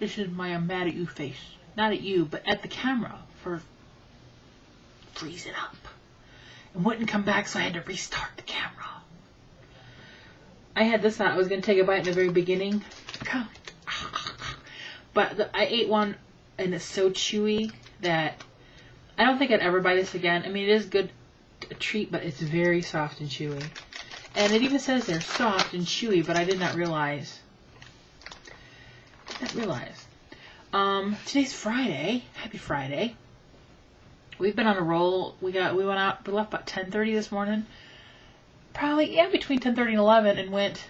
This is my I'm mad at you face. Not at you, but at the camera for freezing up. It wouldn't come back, so I had to restart the camera. I had this thought I was going to take a bite in the very beginning. But I ate one, and it's so chewy that I don't think I'd ever buy this again. I mean, it is good a treat, but it's very soft and chewy. And it even says they're soft and chewy, but I did not realize. Today's Friday. Happy Friday. We've been on a roll. We left about 10:30 this morning. Probably, yeah, between 10:30 and 11, and went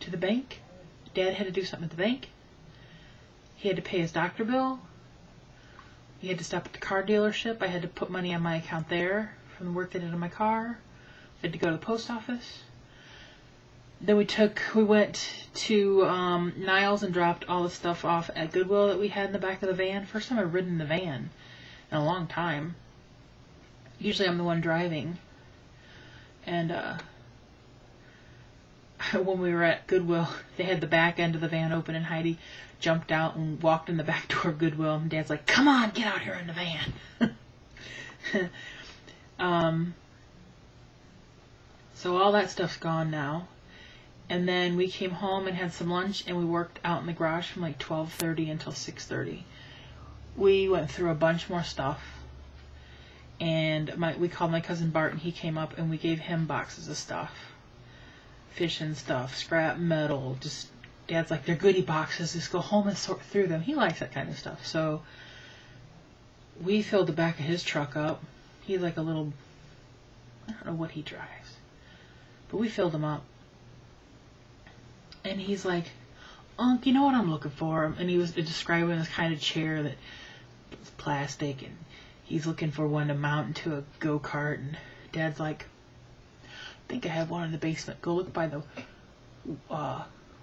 to the bank. Dad had to do something at the bank. He had to pay his doctor bill. He had to stop at the car dealership. I had to put money on my account there from the work that I did on my car. I had to go to the post office. Then we went to Niles and dropped all the stuff off at Goodwill that we had in the back of the van. First time I've ridden the van in a long time. Usually I'm the one driving. And when we were at Goodwill, they had the back end of the van open, and Heidi jumped out and walked in the back door of Goodwill. And Dad's like, "Come on, get out here in the van." So all that stuff's gone now. And then we came home and had some lunch, and we worked out in the garage from like 12:30 until 6:30. We went through a bunch more stuff. And we called my cousin Bart, and he came up, and we gave him boxes of stuff. Fishing stuff, scrap metal, just, Dad's like, they're goodie boxes, just go home and sort through them. He likes that kind of stuff. So we filled the back of his truck up. He's like a little, I don't know what he drives, but we filled him up. And he's like, "Unc, you know what I'm looking for?" And he was describing this kind of chair that was plastic, and he's looking for one to mount into a go-kart. And Dad's like, "I think I have one in the basement. Go look by the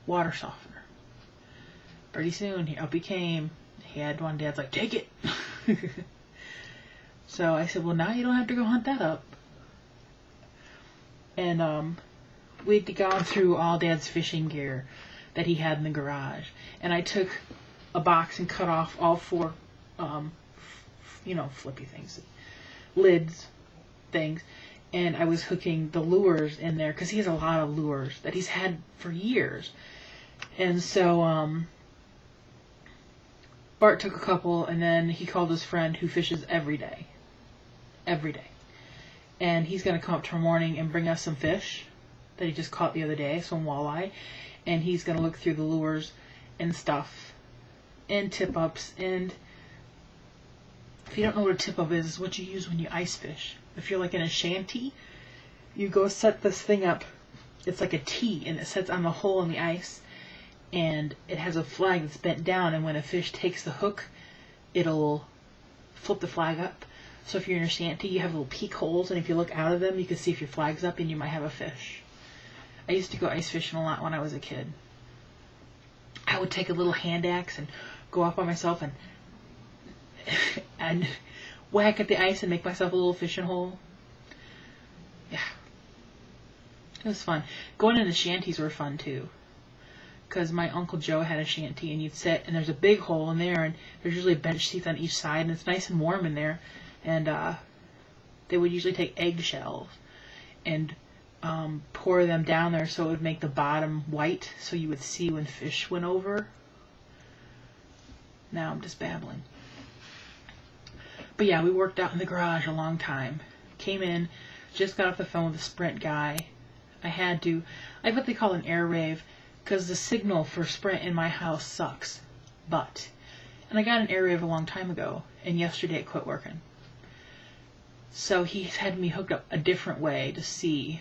water softener." Pretty soon, up he came. He had one. Dad's like, "Take it." So I said, "Well, now you don't have to go hunt that up." And we'd gone through all Dad's fishing gear that he had in the garage. And I took a box and cut off all 4, flippy things, lids, things. And I was hooking the lures in there, because he has a lot of lures that he's had for years. And so Bart took a couple, and then he called his friend who fishes every day. And he's going to come up tomorrow morning and bring us some fish that he just caught the other day, some walleye. And he's going to look through the lures and stuff, and tip-ups. And if you don't know what a tip-up is, it's what you use when you ice fish. If you're like in a shanty, you go set this thing up. It's like a T, and it sets on the hole in the ice, and it has a flag that's bent down, and when a fish takes the hook, it'll flip the flag up. So if you're in a shanty, you have little peek holes, and if you look out of them, you can see if your flag's up, and you might have a fish. I used to go ice fishing a lot when I was a kid. I would take a little hand axe and go off by myself and whack at the ice and make myself a little fishing hole. Yeah. It was fun. Going into shanties were fun too. Because my Uncle Joe had a shanty, and you'd sit, and there's a big hole in there, and there's usually bench seats on each side, and it's nice and warm in there. And they would usually take eggshells and pour them down there so it would make the bottom white, so you would see when fish went over. Now I'm just babbling. But yeah, we worked out in the garage a long time. Came in, just got off the phone with the Sprint guy. I had what they call an air rave, because the signal for Sprint in my house sucks. And I got an air rave a long time ago, and yesterday it quit working. So he had me hooked up a different way to see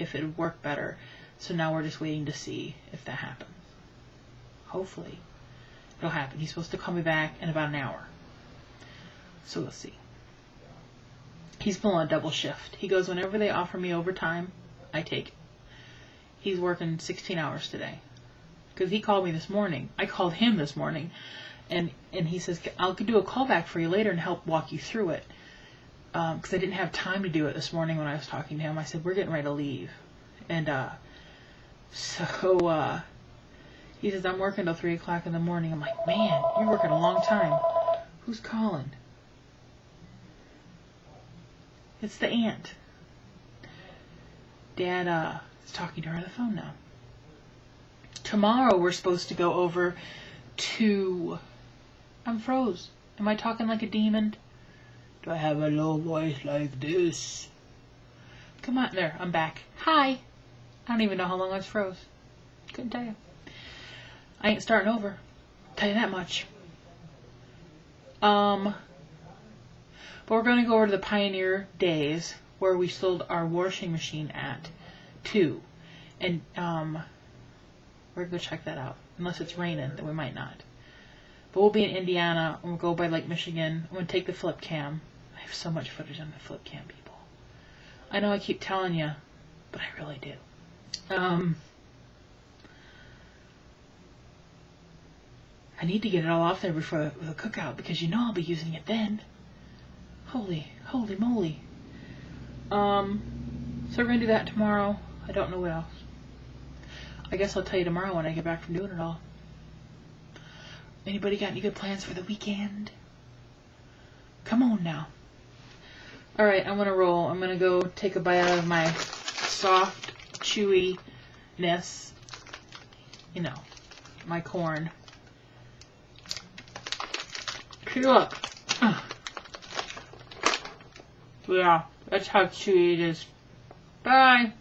if it would work better. So now we're just waiting to see if that happens. Hopefully it'll happen. He's supposed to call me back in about an hour. So we'll see. He's pulling a double shift. He goes, whenever they offer me overtime, I take it. He's working 16 hours today. Because he called me this morning. I called him this morning. And he says, I'll do a callback for you later and help walk you through it. Because I didn't have time to do it this morning when I was talking to him. I said, we're getting ready to leave. And so He says, I'm working till 3 o'clock in the morning. I'm like, man, you're working a long time. Who's calling? It's the aunt. Dad is talking to her on the phone now. Tomorrow we're supposed to go over to... I'm froze. Am I talking like a demon? Do I have a low voice like this? Come on, there, I'm back. Hi. I don't even know how long I was froze. Couldn't tell you. I ain't starting over. Tell you that much. But we're going to go over to the Pioneer Days where we sold our washing machine at, too. And, we're going to go check that out. Unless it's raining, then we might not. But we'll be in Indiana, and we'll go by Lake Michigan. I'm going to take the flip cam. I have so much footage on the flip cam, people. I know I keep telling you, but I really do. I need to get it all off there before the cookout, because you know I'll be using it then. Holy moly. So we're going to do that tomorrow. I don't know what else. I guess I'll tell you tomorrow when I get back from doing it all. Anybody got any good plans for the weekend? Come on now. Alright, I'm going to roll. I'm going to go take a bite out of my soft, chewiness. You know, my corn. See, look. Yeah, that's how chewy it is. Bye.